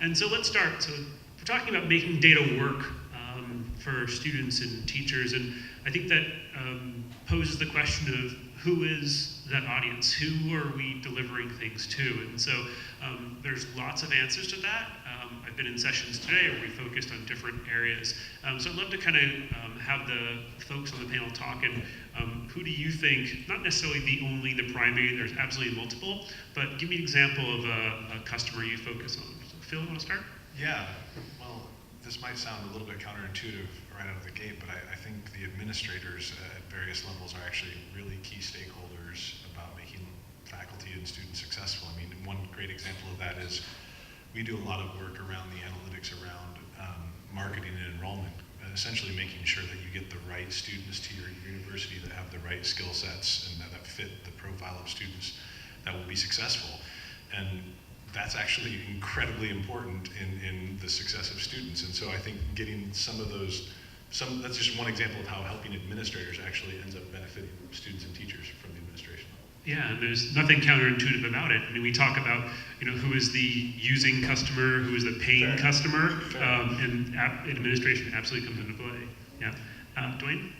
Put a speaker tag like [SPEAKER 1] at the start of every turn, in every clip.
[SPEAKER 1] And so let's start. So we're talking about making data work for students and teachers, and I think that poses the question of who is that audience? Who are we delivering things to? And so there's lots of answers to that. I've been in sessions today where we focused on different areas. So I'd love to kind of have the folks on the panel talk, and who do you think, not necessarily the primary, there's absolutely multiple, but give me an example of a customer you focus on. So Phil, you want to start?
[SPEAKER 2] Yeah, well, this might sound a little bit counterintuitive right out of the gate, but I think the administrators at various levels are actually really key stakeholders about making faculty and students successful. I mean, one great example of that is we do a lot of work around the analytics around marketing and enrollment, essentially making sure that you get the right students to your university that have the right skill sets and that fit the profile of students that will be successful. And that's actually incredibly important in the success of students. And so I think getting some of those, that's just one example of how helping administrators actually ends up benefiting students and teachers from the administration.
[SPEAKER 1] Yeah, and there's nothing counterintuitive about it. I mean, we talk about, who is the using customer, who is the paying customer, and administration absolutely comes into play. Yeah. Dwayne?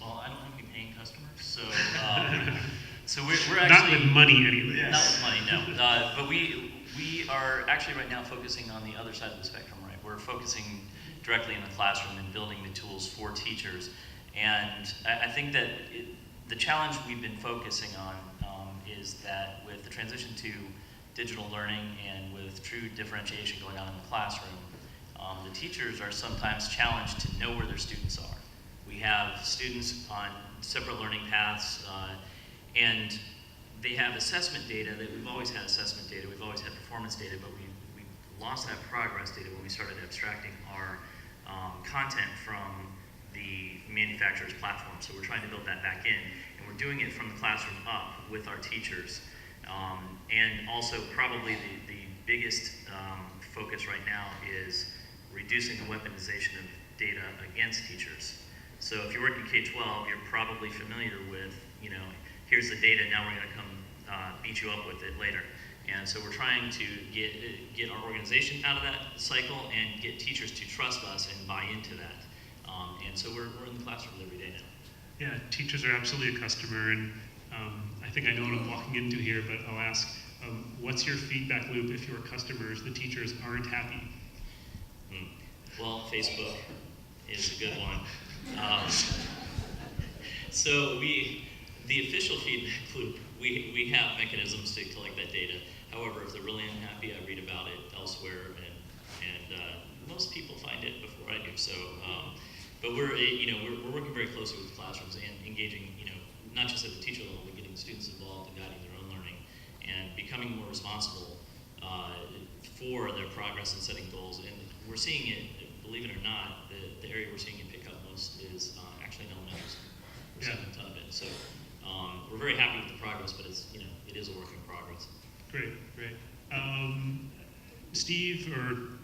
[SPEAKER 3] Well, I don't have any paying customers, so so we're actually
[SPEAKER 1] not with money anyway.
[SPEAKER 3] Not with money, no. But we are actually right now focusing on the other side of the spectrum, right? We're focusing directly in the classroom and building the tools for teachers. And I think that the challenge we've been focusing on is that with the transition to digital learning and with true differentiation going on in the classroom, the teachers are sometimes challenged to know where their students are. We have students on separate learning paths, and they have assessment data that we've always had assessment data, we've always had performance data, but we lost that progress data when we started abstracting our content from the manufacturer's platform. So we're trying to build that back in, and we're doing it from the classroom up with our teachers. And also probably the biggest focus right now is reducing the weaponization of data against teachers. So if you're working K-12, you're probably familiar with, here's the data, now we're going to come beat you up with it later. And so we're trying to get our organization out of that cycle and get teachers to trust us and buy into that. And so we're in the classroom every day now.
[SPEAKER 1] Yeah, teachers are absolutely a customer, and I think I know what I'm walking into here, but I'll ask, what's your feedback loop if your customers, the teachers, aren't happy?
[SPEAKER 3] Well, Facebook is a good one. So the official feedback loop, we have mechanisms to collect that data. However, if they're really unhappy, I read about it elsewhere, and most people find it before I do. So, but we're working very closely with classrooms and engaging, not just at the teacher level, but getting the students involved in guiding their own learning and becoming more responsible for their progress and setting goals. And we're seeing it, believe it or not, the area we're seeing it pick up most is actually in elementary school. We're seeing a ton of it. So we're very happy with the progress, but it's, it is a work in progress.
[SPEAKER 1] Great. Steve or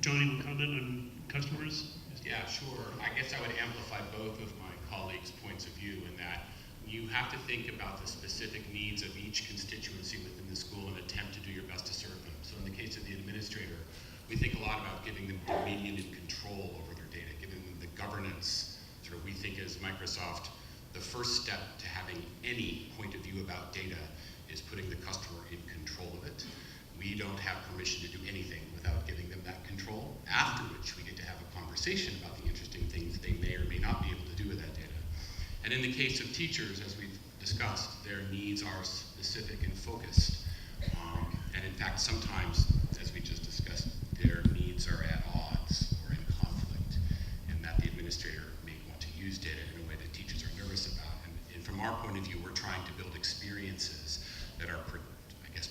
[SPEAKER 1] Johnny will comment on customers?
[SPEAKER 4] Yeah, sure. I guess I would amplify both of my colleagues' points of view in that you have to think about the specific needs of each constituency within the school and attempt to do your best to serve them. So in the case of the administrator, we think a lot about giving them dominion and control over their data, giving them the governance. Sort of we think as Microsoft, the first step to having any point of view about data is putting the customer in control of it. We don't have permission to do anything without giving them that control, after which we get to have a conversation about the interesting things they may or may not be able to do with that data. And in the case of teachers, as we've discussed, their needs are specific and focused. And in fact, sometimes, as we just discussed, their needs are at odds or in conflict, and that the administrator may want to use data in a way that teachers are nervous about. And from our point of view, we're trying to build experiences that are,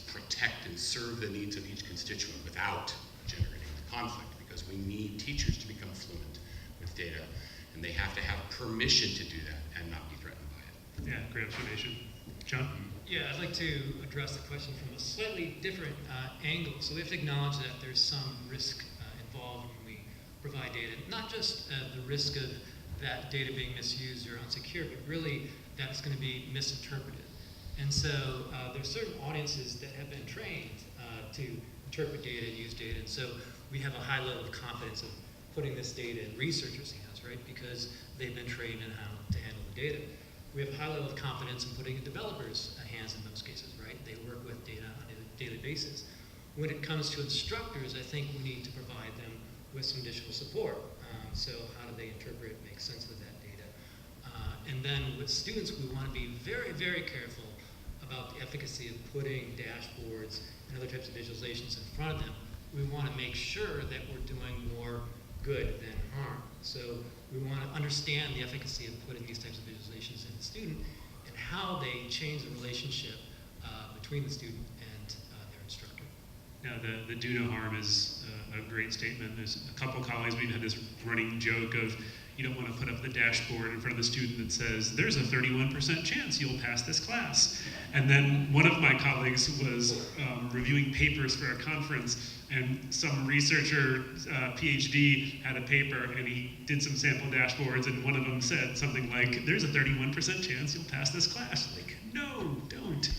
[SPEAKER 4] protect and serve the needs of each constituent without generating the conflict, because we need teachers to become fluent with data, and they have to have permission to do that and not be threatened by it.
[SPEAKER 1] Yeah, great observation. John?
[SPEAKER 5] Yeah, I'd like to address the question from a slightly different angle. So we have to acknowledge that there's some risk involved when we provide data, not just the risk of that data being misused or unsecure, but really that it's going to be misinterpreted. And so there are certain audiences that have been trained to interpret data and use data. And so we have a high level of confidence of putting this data in researchers' hands, right? Because they've been trained in how to handle the data. We have a high level of confidence in putting it in developers' hands in most cases, right? They work with data on a daily basis. When it comes to instructors, I think we need to provide them with some additional support. So how do they interpret, make sense of that data? And then with students, we want to be very, very careful about the efficacy of putting dashboards and other types of visualizations in front of them. We want to make sure that we're doing more good than harm. So we want to understand the efficacy of putting these types of visualizations in the student and how they change the relationship between the student and their instructor.
[SPEAKER 1] Now, the do no harm is a great statement. There's a couple colleagues, we've had this running joke of, you don't want to put up the dashboard in front of the student that says, there's a 31% chance you'll pass this class. And then one of my colleagues was reviewing papers for a conference, and some researcher, PhD, had a paper, and he did some sample dashboards, and one of them said something like, there's a 31% chance you'll pass this class. Like, no, don't.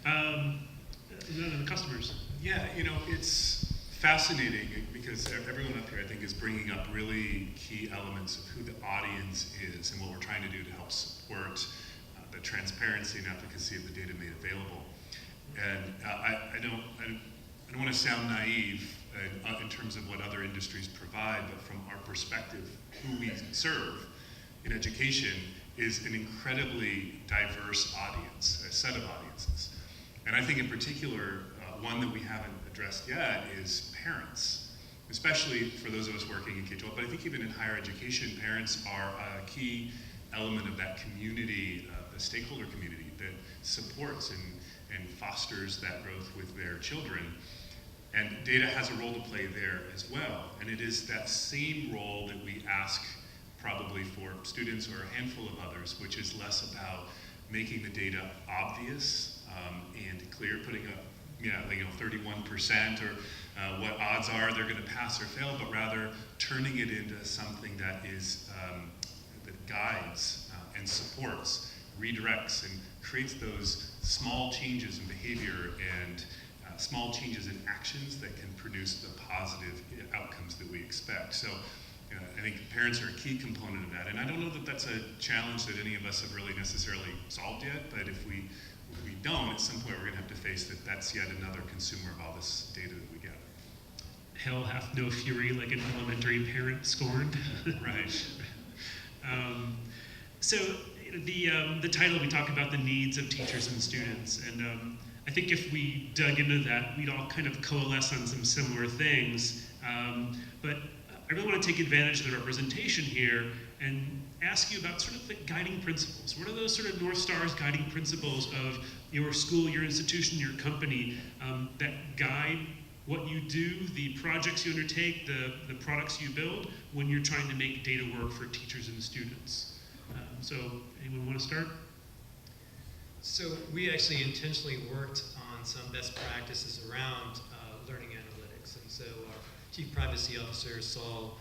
[SPEAKER 1] The customers.
[SPEAKER 6] Yeah, it's fascinating because everyone up here, I think, is bringing up really key elements of who the audience is and what we're trying to do to help support the transparency and efficacy of the data made available. And I don't want to sound naive in terms of what other industries provide, but from our perspective, who we serve in education is an incredibly diverse audience, a set of audiences. And I think in particular, one that we haven't addressed yet is parents, especially for those of us working in K-12, but I think even in higher education, parents are a key element of that community, the stakeholder community that supports and fosters that growth with their children. And data has a role to play there as well. And it is that same role that we ask probably for students or a handful of others, which is less about making the data obvious and clear, putting up 31% or what odds are they're going to pass or fail, but rather turning it into something that is that guides and supports, redirects, and creates those small changes in behavior and small changes in actions that can produce the positive outcomes that we expect. So I think parents are a key component of that, and I don't know that that's a challenge that any of us have really necessarily solved yet, but if we don't, at some point we're going to have to face that that's yet another consumer of all this data that we get.
[SPEAKER 1] Hell hath no fury like an elementary parent scorned.
[SPEAKER 6] Right.
[SPEAKER 1] So the title, we talk about the needs of teachers and students, and I think if we dug into that, we'd all kind of coalesce on some similar things. But I really want to take advantage of the representation here and ask you about sort of the guiding principles. What are those sort of North Stars guiding principles of your school, your institution, your company that guide what you do, the projects you undertake, the products you build when you're trying to make data work for teachers and students? So anyone want to start?
[SPEAKER 5] So we actually intentionally worked on some best practices around learning analytics. And so our Chief Privacy Officer, Saul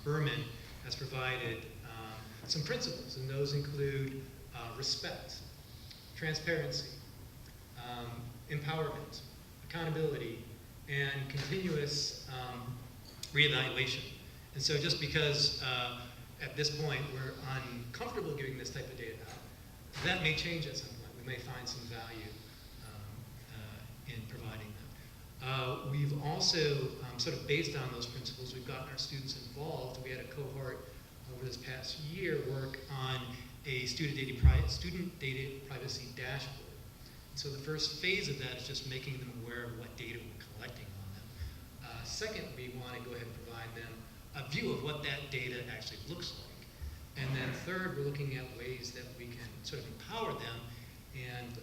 [SPEAKER 5] Berman, has provided some principles, and those include respect, transparency, empowerment, accountability, and continuous reevaluation. And so just because at this point we're uncomfortable giving this type of data out, that may change at some point. We may find some value in providing them. We've also, sort of based on those principles, we've gotten our students involved. We had a cohort over this past year work on a student data privacy dashboard. So the first phase of that is just making them aware of what data we're collecting on them. Second, we want to go ahead and provide them a view of what that data actually looks like. And then third, we're looking at ways that we can sort of empower them and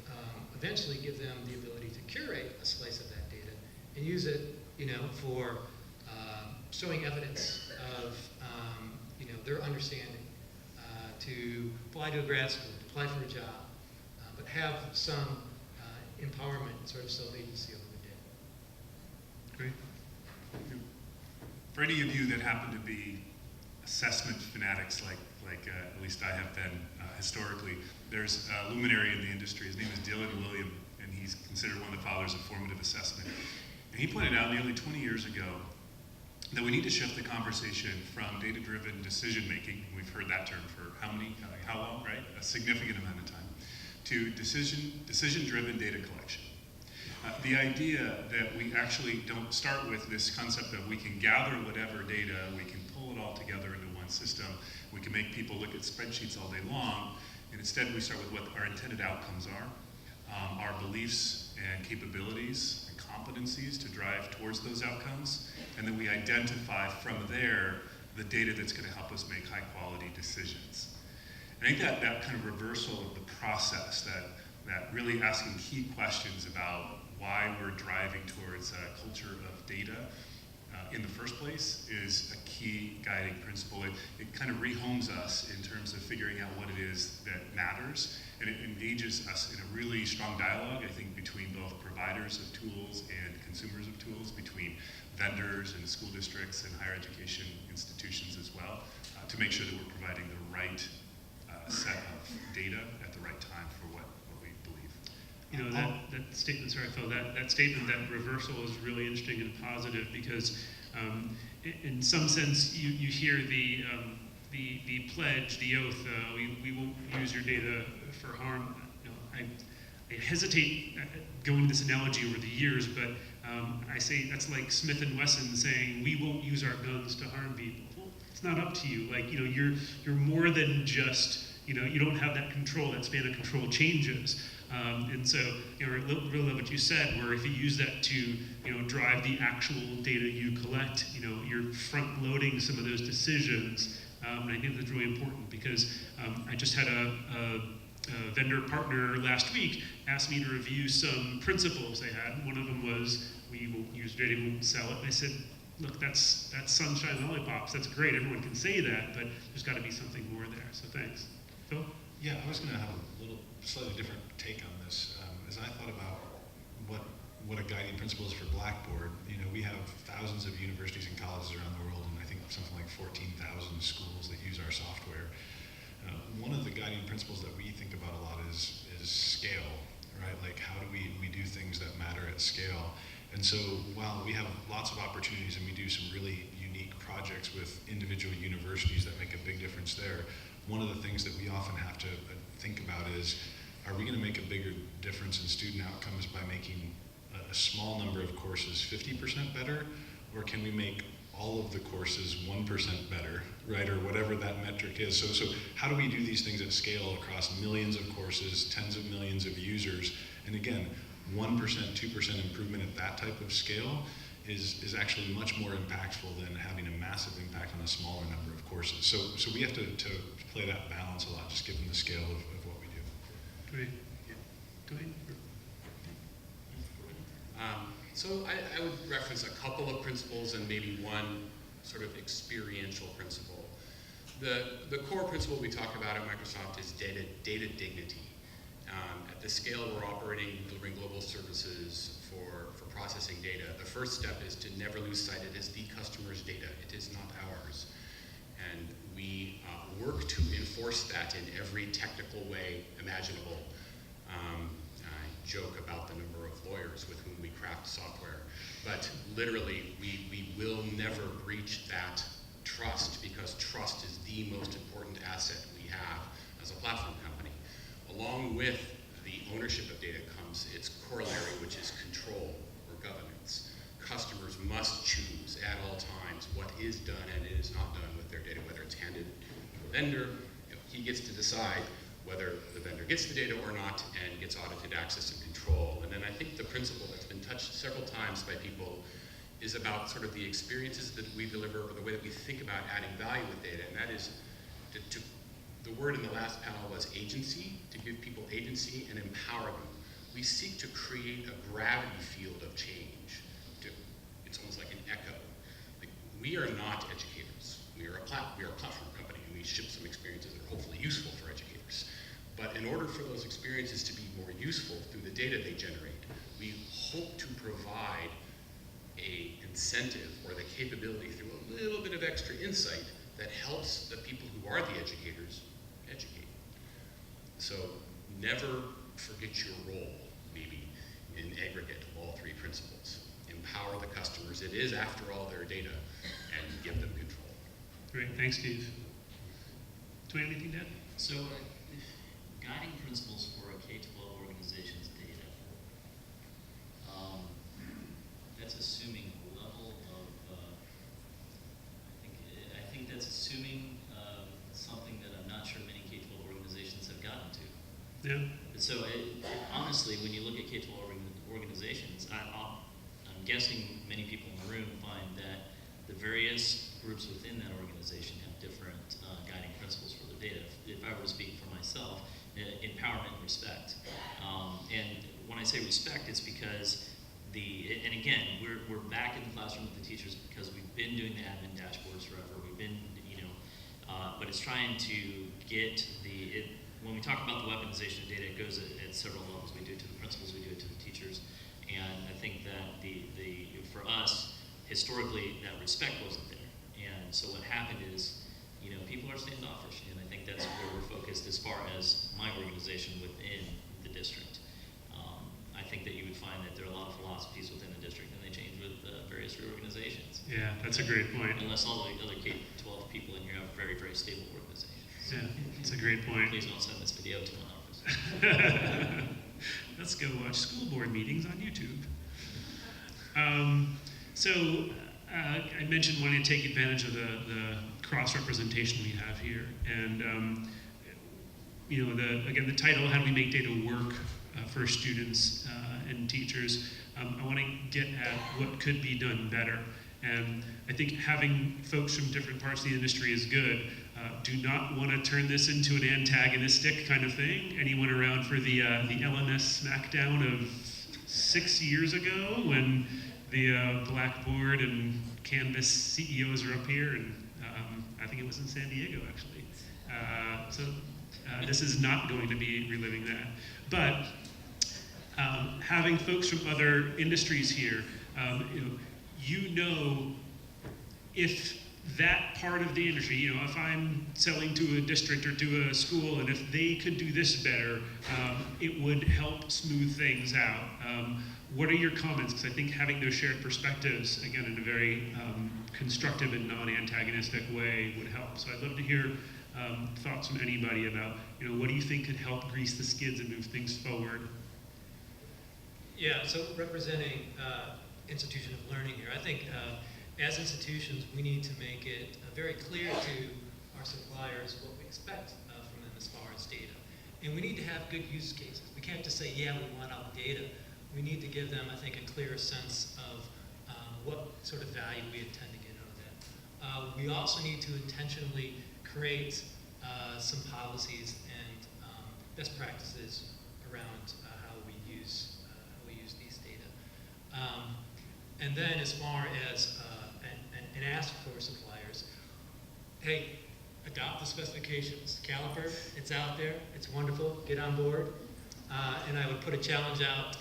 [SPEAKER 5] eventually give them the ability to curate a slice of that data and use it, for showing evidence of, their understanding, to apply to a grad school, to apply for a job, but have some empowerment and sort of self-agency over the data.
[SPEAKER 1] Great.
[SPEAKER 6] For any of you that happen to be assessment fanatics like like at least I have been historically. There's a luminary in the industry. His name is Dylan William, and he's considered one of the fathers of formative assessment. And he pointed out nearly 20 years ago that we need to shift the conversation from data-driven decision-making, we've heard that term for how long, right? A significant amount of time, to decision-driven data collection. The idea that we actually don't start with this concept of we can gather whatever data, we can pull it all together into one system, we can make people look at spreadsheets all day long, and instead we start with what our intended outcomes are, our beliefs and capabilities and competencies to drive towards those outcomes, and then we identify from there the data that's going to help us make high quality decisions. And I think that kind of reversal of the process, that really asking key questions about why we're driving towards a culture of data in the first place is a key guiding principle. It kind of rehomes us in terms of figuring out what it is that matters, and it engages us in a really strong dialogue, I think, between both providers of tools and consumers of tools, between vendors and school districts and higher education institutions as well, to make sure that we're providing the right set of data at the right time for what we believe.
[SPEAKER 1] You know, that statement, sorry Phil, that statement, that reversal is really interesting and positive because in some sense you hear the pledge, the oath, we won't use your data for harm. You know, I hesitate going to this analogy over the years, but I say that's like Smith & Wesson saying we won't use our guns to harm people. Well, it's not up to you. Like, you know, you're more than just, you know, you don't have that control. That span of control changes. And so, you know, I really love what you said, where if you use that to, you know, drive the actual data you collect, you know, you're front loading some of those decisions. And I think that's really important because I just had a vendor partner last week asked me to review some principles they had. One of them was, we will use data, we won't sell it. And I said, look, that's sunshine lollipops. That's great. Everyone can say that, but there's got to be something more there. So thanks. Phil?
[SPEAKER 2] Yeah, I was going to have a little slightly different take on this. As I thought about what a guiding principle is for Blackboard, you know, we have thousands of universities and colleges around the world, and I think something like 14,000 schools that use our software. One of the guiding principles that we think about a lot is scale, right? Like, how do we do things that matter at scale? And so while we have lots of opportunities and we do some really unique projects with individual universities that make a big difference there, one of the things that we often have to think about is, are we going to make a bigger difference in student outcomes by making a small number of courses 50% better, or can we make all of the courses 1% better, right, or whatever that metric is? So how do we do these things at scale across millions of courses, tens of millions of users? And again, 1%, 2% improvement at that type of scale is actually much more impactful than having a massive impact on a smaller number of courses. So we have to play that balance a lot, just given the scale of what we do.
[SPEAKER 1] Great. Go ahead.
[SPEAKER 4] So I would reference a couple of principles and maybe one sort of experiential principle. The core principle we talk about at Microsoft is data dignity. At the scale we're operating, delivering global services for processing data, the first step is to never lose sight it is the customer's data. It is not ours. And we work to enforce that in every technical way imaginable. I joke about the number of lawyers with whom we craft software, but literally we will never breach that trust, because trust is the most important asset we have as a platform company. Along with the ownership of data comes its corollary, which is control or governance. Customers must choose at all times what is done and is not done with their data, whether it's handed to a vendor. You know, he gets to decide whether the vendor gets the data or not and gets audited access and control. And then I think the principle that's been touched several times by people is about sort of the experiences that we deliver, or the way that we think about adding value with data, and that is the word in the last panel was agency, to give people agency and empower them. We seek to create a gravity field of change. It's almost like an echo. Like, we are not educators. We are a platform company, and we ship some experiences that are hopefully useful for educators. But in order for those experiences to be more useful through the data they generate, we hope to provide an incentive or the capability through a little bit of extra insight that helps the people who are the educators educate. So never forget your role, maybe, in aggregate of all three principles. Empower the customers. It is, after all, their data, and give them control.
[SPEAKER 1] Great, thanks, Steve. Do we have anything to add?
[SPEAKER 3] So, guiding principles for a K-12 organization's data. That's assuming a level of, I think that's assuming something that I'm not sure many K-12 organizations have gotten to.
[SPEAKER 1] Yeah.
[SPEAKER 3] And so, honestly, when you look at K-12 organizations, I'm guessing many people in the room find that the various groups within that organization have different guiding principles for their data. If I were to speak for myself, empowerment and respect. And when I say respect, it's because and again, we're back in the classroom with the teachers because we've been doing the admin dashboards forever. We've been, but it's trying to get when we talk about the weaponization of data, it goes at several levels. We do it to the principals, we do it to the teachers, and I think that for us, historically, that respect wasn't there. And so what happened is, people are standoffish, and I think that's where we're focused as far as my organization within the district. I think that you would find that there are a lot of philosophies within the district, and they change with various reorganizations.
[SPEAKER 1] Yeah, that's a great point.
[SPEAKER 3] Unless all the other K-12 people in here have very, very stable organizations.
[SPEAKER 1] Yeah, that's a great point.
[SPEAKER 3] Please don't send this video to my office.
[SPEAKER 1] Let's go watch school board meetings on YouTube. I mentioned wanting to take advantage of the cross-representation we have here. And, again, the title, How Do We Make Data Work for Students and Teachers? I want to get at what could be done better. And I think having folks from different parts of the industry is good. Do not want to turn this into an antagonistic kind of thing. Anyone around for the LMS smackdown of 6 years ago when the Blackboard and Canvas CEOs are up here, and I think it was in San Diego, actually. This is not going to be reliving that. But having folks from other industries here, if that part of the industry, if I'm selling to a district or to a school, and if they could do this better, it would help smooth things out. What are your comments? Because I think having those shared perspectives, again, in a very constructive and non-antagonistic way would help. So I'd love to hear thoughts from anybody about, what do you think could help grease the skids and move things forward?
[SPEAKER 5] Yeah, so representing institution of learning here, I think as institutions, we need to make it very clear to our suppliers what we expect from them as far as data. And we need to have good use cases. We can't just say, yeah, we want all the data. We need to give them, I think, a clearer sense of what sort of value we intend to get out of that. We also need to intentionally create some policies and best practices around how we use these data. And then as far as and ask for suppliers, hey, adopt the specifications. Caliper, it's out there, it's wonderful, get on board. And I would put a challenge out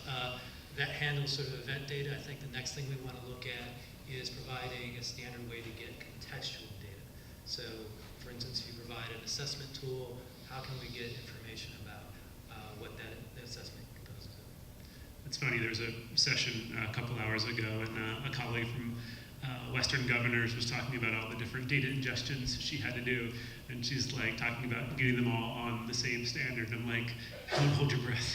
[SPEAKER 5] that handles sort of event data. I think the next thing we want to look at is providing a standard way to get contextual data. So, for instance, if you provide an assessment tool, how can we get information about what that assessment composes of?
[SPEAKER 1] It's funny, there was a session a couple hours ago, and a colleague from Western Governors was talking about all the different data ingestions she had to do, and she's like talking about getting them all on the same standard. And I'm like, don't hold your breath.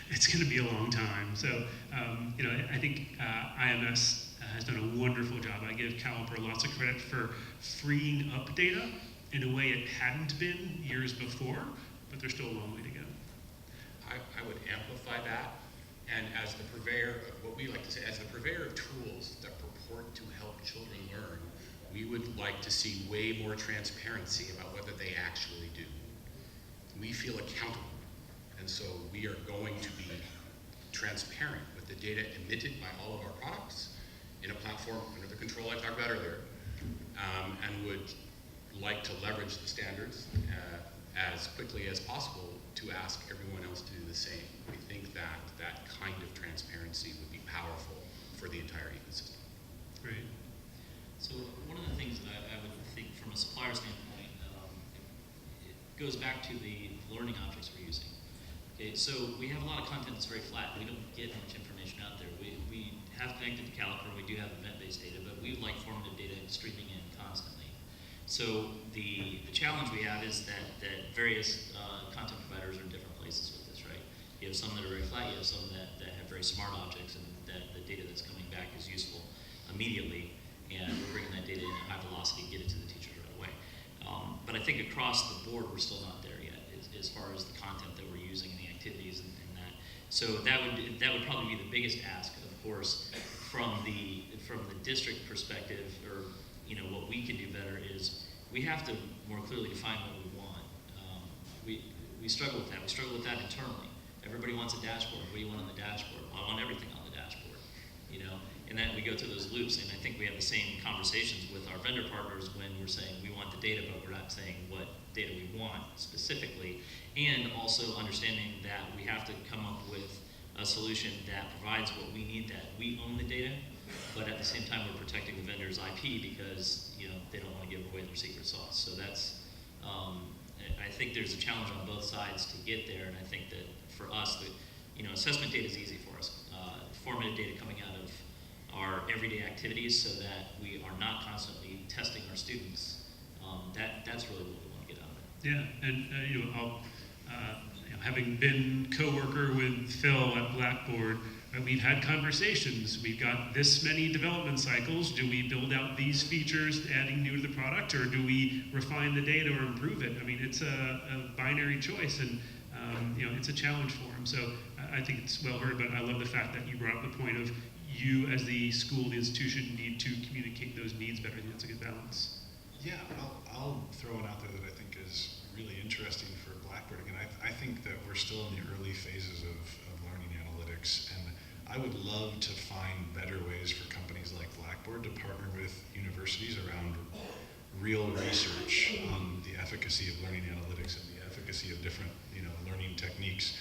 [SPEAKER 1] It's going to be a long time. So, I think IMS has done a wonderful job. I give Caliper lots of credit for freeing up data in a way it hadn't been years before, but there's still a long way to go.
[SPEAKER 4] I would amplify that, and as the purveyor of what we like to say, as the purveyor of tools that purport to help children learn, we would like to see way more transparency about whether they actually do. We feel accountable, and so we are going to be transparent with the data emitted by all of our products in a platform under the control I talked about earlier, and would like to leverage the standards as quickly as possible to ask everyone else to do the same. We think that that kind of transparency would be powerful for the entire ecosystem.
[SPEAKER 1] Great.
[SPEAKER 3] So one of the things that I would think from a supplier standpoint
[SPEAKER 7] goes back to the learning objects we're using. Okay, so we have a lot of content that's very flat. We don't get much information out there. We have connected to Caliper, we do have event-based data, but we would like formative data streaming in constantly. So the challenge we have is that various content providers are in different places with this, right? You have some that are very flat, you have some that have very smart objects, and that the data that's coming back is useful immediately, and we're bringing that data in at high velocity and get it to the teachers right away. But I think across the board, we're still not there yet as far as the content that we're using and the activities and that. So that would probably be the biggest ask, of course, from the district perspective, or what we can do better is we have to more clearly define what we want. We struggle with that. We struggle with that internally. Everybody wants a dashboard. What do you want on the dashboard? Well, I want everything on the dashboard, and then we go through those loops, and I think we have the same conversations with our vendor partners when we're saying we want the data, but we're not saying what data we want specifically, and also understanding that we have to come up with a solution that provides what we need, that we own the data, but at the same time we're protecting the vendor's IP because they don't want to give away their secret sauce. So that's I think there's a challenge on both sides to get there, and I think that for us, assessment data is easy for us. Formative data coming out of our everyday activities, so that we are not constantly testing our students. That's really what we want to get out of it.
[SPEAKER 1] Yeah, and I'll, having been co-worker with Phil at Blackboard, we've had conversations. We've got this many development cycles. Do we build out these features, adding new to the product, or do we refine the data or improve it? I mean, it's a binary choice, and it's a challenge for them. So I think it's well heard, but I love the fact that you brought up the point of you as the school, the institution, need to communicate those needs better. I think that's a good balance.
[SPEAKER 2] Yeah, I'll throw one out there that I think is really interesting for Blackboard. Again, I think that we're still in the early phases of learning analytics, and I would love to find better ways for companies like Blackboard to partner with universities around real research on the efficacy of learning analytics and the efficacy of different learning techniques.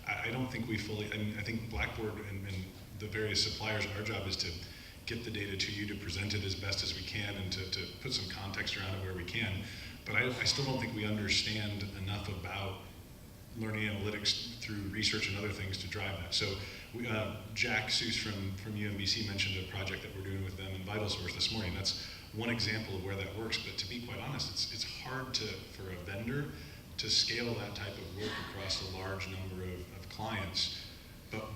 [SPEAKER 2] I don't think we fully, I think Blackboard and the various suppliers, our job is to get the data to you, to present it as best as we can, and to put some context around it where we can. But I still don't think we understand enough about learning analytics through research and other things to drive that. So Jack Seuss from UMBC mentioned a project that we're doing with them in VitalSource this morning. That's one example of where that works, but to be quite honest, it's hard for a vendor to scale that type of work across a large number of clients.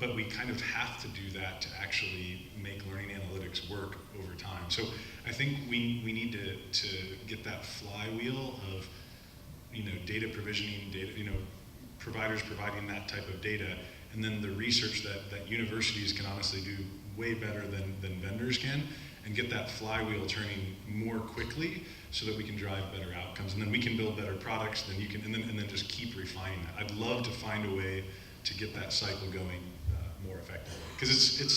[SPEAKER 2] But we kind of have to do that to actually make learning analytics work over time. So I think we need to get that flywheel of data provisioning, data providers providing that type of data, and then the research that universities can honestly do way better than vendors can, and get that flywheel turning more quickly so that we can drive better outcomes, and then we can build better products. Then you can and then just keep refining that. I'd love to find a way to get that cycle going more effectively, because it's a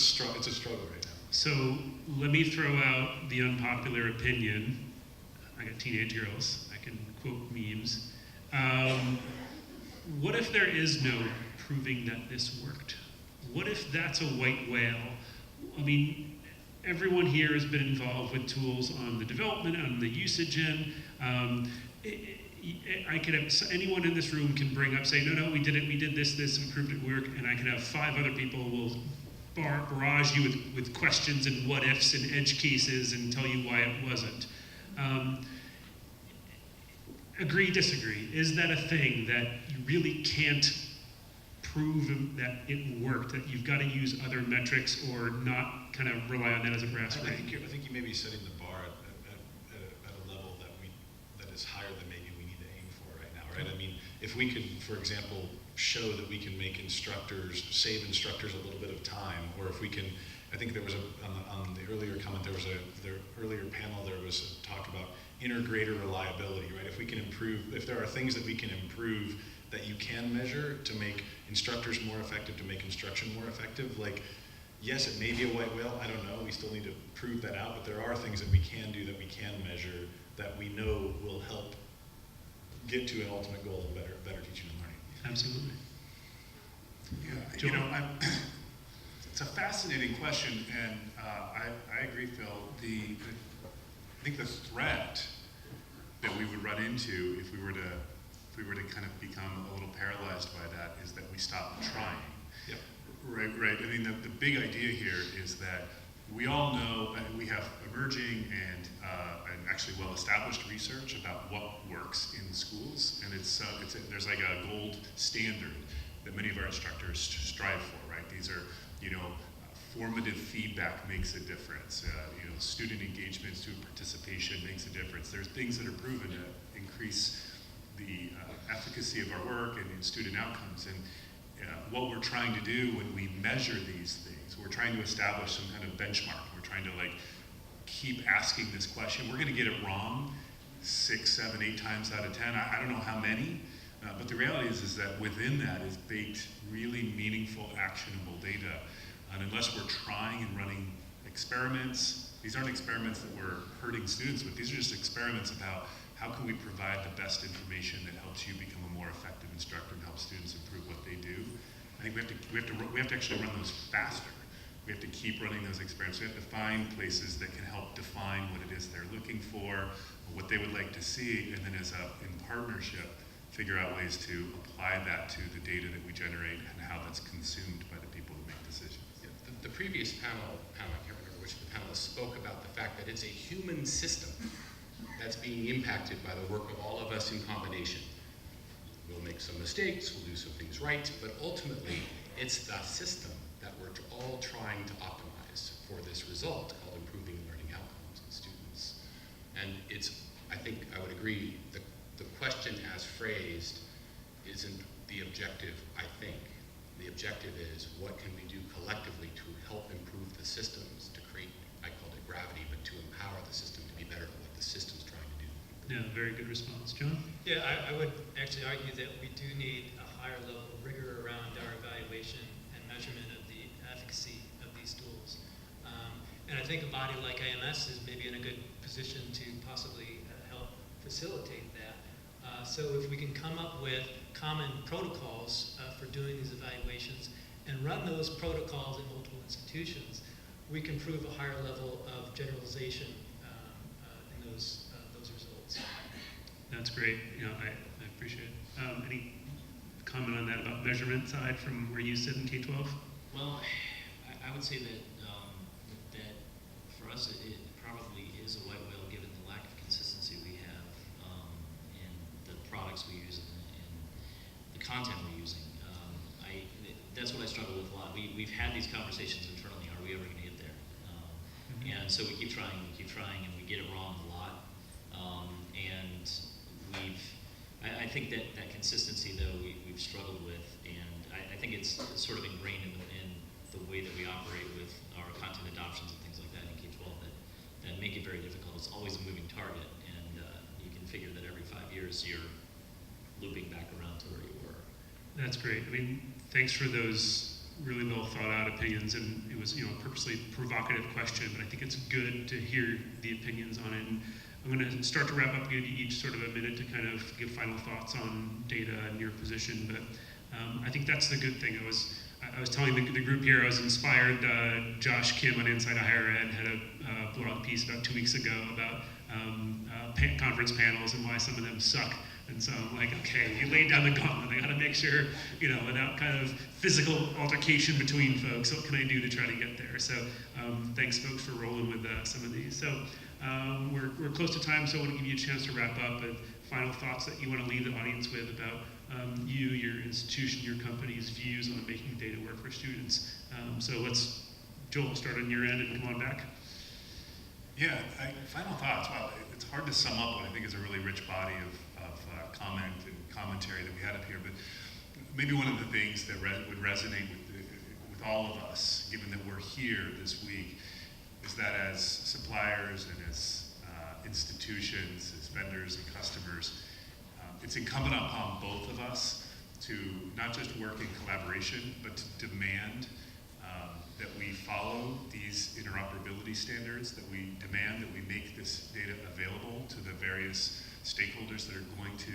[SPEAKER 2] struggle right now.
[SPEAKER 1] So let me throw out the unpopular opinion. I got teenage girls. I can quote memes. What if there is no proving that this worked? What if that's a white whale? I mean, everyone here has been involved with tools on the development, on the usage end. I could have, anyone in this room can bring up, say, no, we did it, we did this, improved it, work, and I can have 5 other people will barrage you with questions and what ifs and edge cases and tell you why it wasn't. Agree, disagree. Is that a thing that you really can't prove that it worked, that you've got to use other metrics or not kind of rely on that as a brass ring?
[SPEAKER 2] I think you may be setting the bar at a level that is higher than maybe we need to aim for right now, right? I mean, if we could, for example, show that we can make save instructors a little bit of time, or if we can, I think there was on the earlier comment, the earlier panel, there was a talk about integrator reliability, right? If we can improve, if there are things that we can improve that you can measure to make instructors more effective, to make instruction more effective, like, yes, it may be a white whale, I don't know, we still need to prove that out, but there are things that we can do, that we can measure, that we know will help get to an ultimate goal of better teaching and learning.
[SPEAKER 1] Absolutely.
[SPEAKER 6] Yeah, it's a fascinating question, and I agree, Phil. I think the threat that we would run into if we were to if we were to kind of become a little paralyzed by that, is that we stop trying.
[SPEAKER 2] Yep.
[SPEAKER 6] Right. I mean, the big idea here is that we all know, we have emerging and actually well-established research about what works in schools, and there's like a gold standard that many of our instructors strive for, right? These are, formative feedback makes a difference. Student engagement, student participation makes a difference. There's things that are proven to increase the efficacy of our work and in student outcomes. And what we're trying to do when we measure these things, we're trying to establish some kind of benchmark. We're trying to keep asking this question. We're going to get it wrong 6, 7, 8 times out of 10. I don't know how many, but the reality is that within that is baked really meaningful, actionable data. And unless we're trying and running experiments, these aren't experiments that we're hurting students with. These are just experiments about how can we provide the best information that helps you become a more effective instructor and help students improve what they do. I think we have to actually run those faster. We have to keep running those experiments. We have to find places that can help define what it is they're looking for, what they would like to see, and then in partnership, figure out ways to apply that to the data that we generate and how that's consumed by the people who make decisions.
[SPEAKER 4] Yeah, the previous panel, I can't remember which of the panelists spoke about the fact that it's a human system that's being impacted by the work of all of us in combination. We'll make some mistakes, we'll do some things right, but ultimately it's the system that we're all trying to optimize for this result called improving learning outcomes in students. And I think I would agree, the question as phrased isn't the objective, I think. The objective is what can we do collectively to help improve the systems, to create, I called it gravity, but to empower the system to be better at what the system's trying to do.
[SPEAKER 1] Yeah, very good response. John?
[SPEAKER 5] Yeah, I would actually argue that we do need a higher level of rigor around our evaluation and measurement of the efficacy of these tools. And I think a body like AMS is maybe in a good position to possibly help facilitate that. So if we can come up with common protocols for doing these evaluations and run those protocols in multiple institutions, we can prove a higher level of generalization in those results.
[SPEAKER 1] That's great. I appreciate it. Any comment on that about measurement side from where you sit in K-12?
[SPEAKER 7] Well, I would say that that for us it probably is a white whale given the lack of consistency we have in the products we use and the content we're using. That's what I struggle with a lot. We've had these conversations internally. Are we ever going to get there? And so we keep trying, and we get it wrong a lot. And I think that consistency though we've struggled with, and I think it's sort of ingrained in the way that we operate with our content adoptions and things like that in K-12 that make it very difficult. It's always a moving target, and you can figure that every 5 years you're looping back around to where you were.
[SPEAKER 1] That's great. I mean, thanks for those really well thought out opinions, and it was a purposely provocative question, but I think it's good to hear the opinions on it. And I'm going to start to wrap up, give you each sort of a minute to kind of give final thoughts on data and your position, but I think that's the good thing. I was telling the group here, I was inspired. Josh Kim on Inside Higher Ed had a blog piece about 2 weeks ago about conference panels and why some of them suck. And so I'm like, okay, you laid down the gauntlet. I got to make sure, without kind of physical altercation between folks, what can I do to try to get there? So thanks, folks, for rolling with some of these. So we're close to time, so I want to give you a chance to wrap up with final thoughts that you want to leave the audience with about you, your institution, your company's views on making data work for students. So let's, Joel, start on your end and come on back.
[SPEAKER 6] Yeah, final thoughts. Wow, it's hard to sum up what I think is a really rich body of comment and commentary that we had up here, but maybe one of the things that would resonate with all of us, given that we're here this week, is that as suppliers and as institutions, as vendors and customers, it's incumbent upon both of us to not just work in collaboration, but to demand that we follow these interoperability standards, that we demand that we make this data available to the various stakeholders that are going to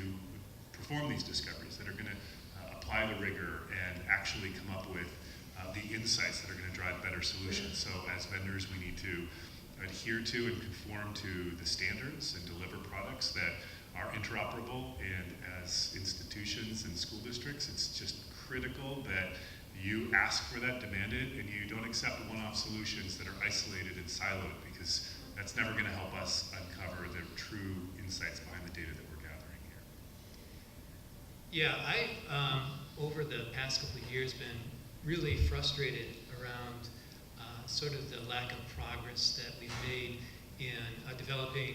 [SPEAKER 6] perform these discoveries, that are going to apply the rigor and actually come up with the insights that are going to drive better solutions. So as vendors, we need to adhere to and conform to the standards and deliver products that are interoperable, and as institutions and school districts, it's just critical that you ask for that, demand it, and you don't accept one-off solutions that are isolated and siloed, because that's never going to help us uncover the true insights behind the data that we're gathering here.
[SPEAKER 5] Yeah, over the past couple of years, been really frustrated around sort of the lack of progress that we've made in developing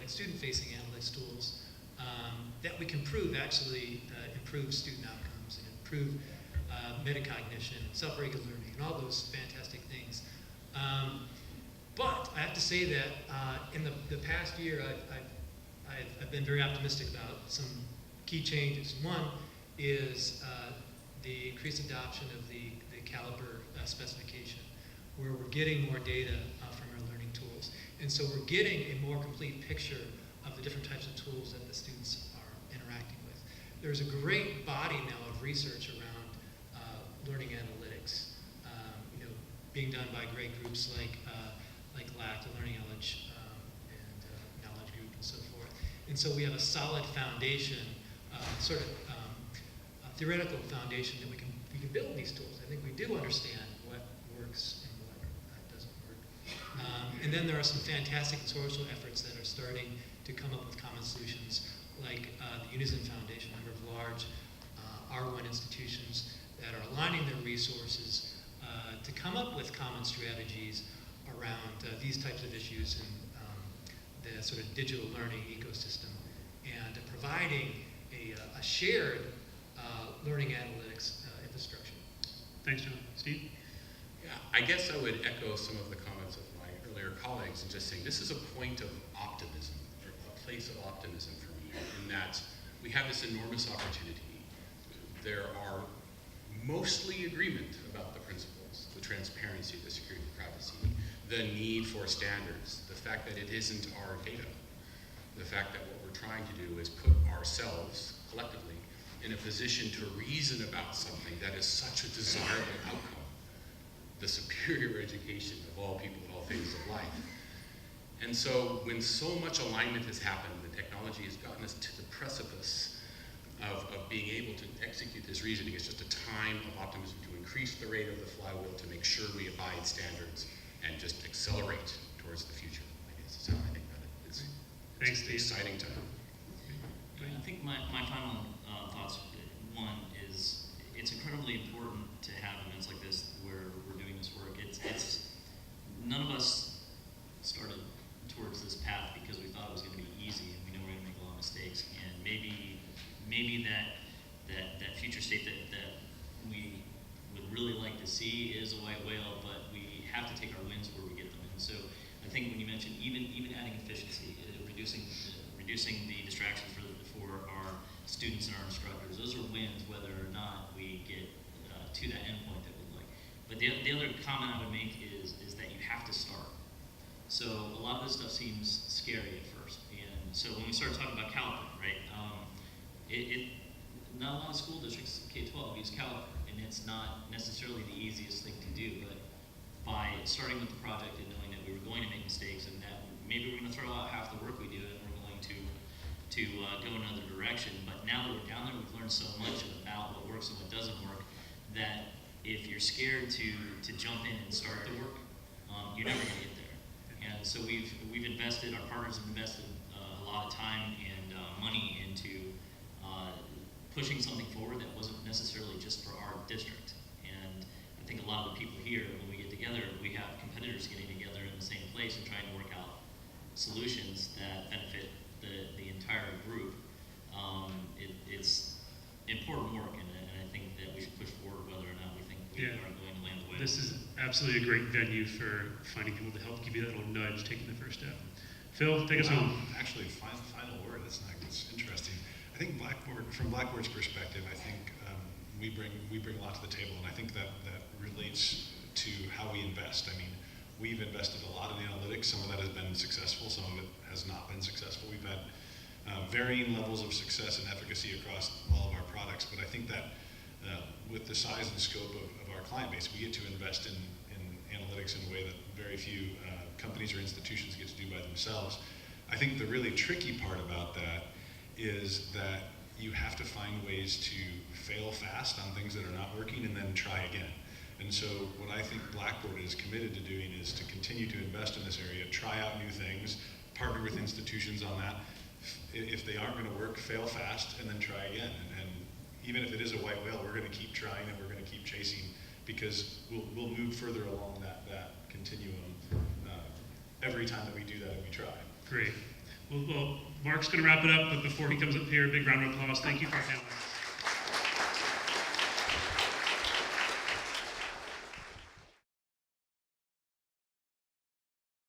[SPEAKER 5] student-facing analytics tools that we can prove actually improve student outcomes and improve metacognition, self-regular learning, and all those fantastic things. But I have to say that in the past year, I've been very optimistic about some key changes. One is the increased adoption of the Caliber specification, where we're getting more data from our learning tools. And so we're getting a more complete picture of the different types of tools that the students are interacting with. There's a great body now of research around learning analytics, being done by great groups like LAC, the Learning Knowledge and Knowledge Group, and so forth. And so we have a solid foundation, sort of theoretical foundation that we can build these tools. I think we do understand what works and what doesn't work. And then there are some fantastic social efforts that are starting to come up with common solutions, like the Unison Foundation, a number of large R1 institutions that are aligning their resources to come up with common strategies around these types of issues in the sort of digital learning ecosystem, and providing a shared learning analytics infrastructure.
[SPEAKER 1] Thanks, John. Steve?
[SPEAKER 4] Yeah, I guess I would echo some of the comments of my earlier colleagues and just saying this is a point of optimism, or a place of optimism for me, in that we have this enormous opportunity. There are mostly agreement about the principles, the transparency, the security, the privacy, the need for standards, the fact that it isn't our data, the fact that what we're trying to do is put ourselves collectively in a position to reason about something that is such a desirable outcome, the superior education of all people in all phases of life. And so when so much alignment has happened, the technology has gotten us to the precipice of being able to execute this reasoning. It's just a time of optimism to increase the rate of the flywheel, to make sure we abide standards and just accelerate towards the future, I guess is how I think about it.
[SPEAKER 1] Thanks,
[SPEAKER 4] It's an
[SPEAKER 1] Steve.
[SPEAKER 4] exciting time.
[SPEAKER 7] Yeah, I think my final thoughts, one is it's incredibly important to have events like this where we're doing this work. It's none of us started towards this path because we thought it was going to be easy and we know we're going to make a lot of mistakes, and maybe that future state that we would really like to see is a white whale, but we have to take our wins where we get them. And so I think when you mentioned even adding efficiency, reducing the distractions for our students and our instructors, those are wins whether or not we get to that endpoint that we'd like. But the other comment I would make is that you have to start. So a lot of this stuff seems scary at first, and so when we start talking about Caliper, right? Not a lot of school districts, K-12, use Caliper, and it's not necessarily the easiest thing to do, but by starting with the project and knowing that we were going to make mistakes and that maybe we're going to throw out half the work we do and we're going to go another direction, but now that we're down there, we've learned so much about what works and what doesn't work that if you're scared to jump in and start the work, you're never going to get there. And so we've invested, our partners have invested a lot of time and money into pushing something forward that wasn't necessarily just for our district. And I think a lot of the people here, when we get together, we have competitors getting together in the same place and trying to work out solutions that benefit the entire group. It's important work, and I think that we should push forward whether or not we think we are going to land the way.
[SPEAKER 1] This is absolutely a great venue for finding people to help give you that little nudge, taking the first step. Phil, take us home.
[SPEAKER 2] Actually, final word. It's interesting. I think from Blackboard's perspective, I think we bring a lot to the table, and I think that relates to how we invest. I mean, we've invested a lot in analytics. Some of that has been successful. Some of it has not been successful. We've had varying levels of success and efficacy across all of our products, but I think that with the size and scope of our client base, we get to invest in analytics in a way that very few companies or institutions get to do by themselves. I think the really tricky part about that is that you have to find ways to fail fast on things that are not working and then try again. And so what I think Blackboard is committed to doing is to continue to invest in this area, try out new things, partner with institutions on that. If they aren't going to work, fail fast, and then try again. And even if it is a white whale, we're going to keep trying and we're going to keep chasing, because we'll move further along that continuum every time that we do that and we try.
[SPEAKER 1] Great. Well, Mark's going to wrap it up, but before he comes up here, a big round of applause. Thank you for our panelists.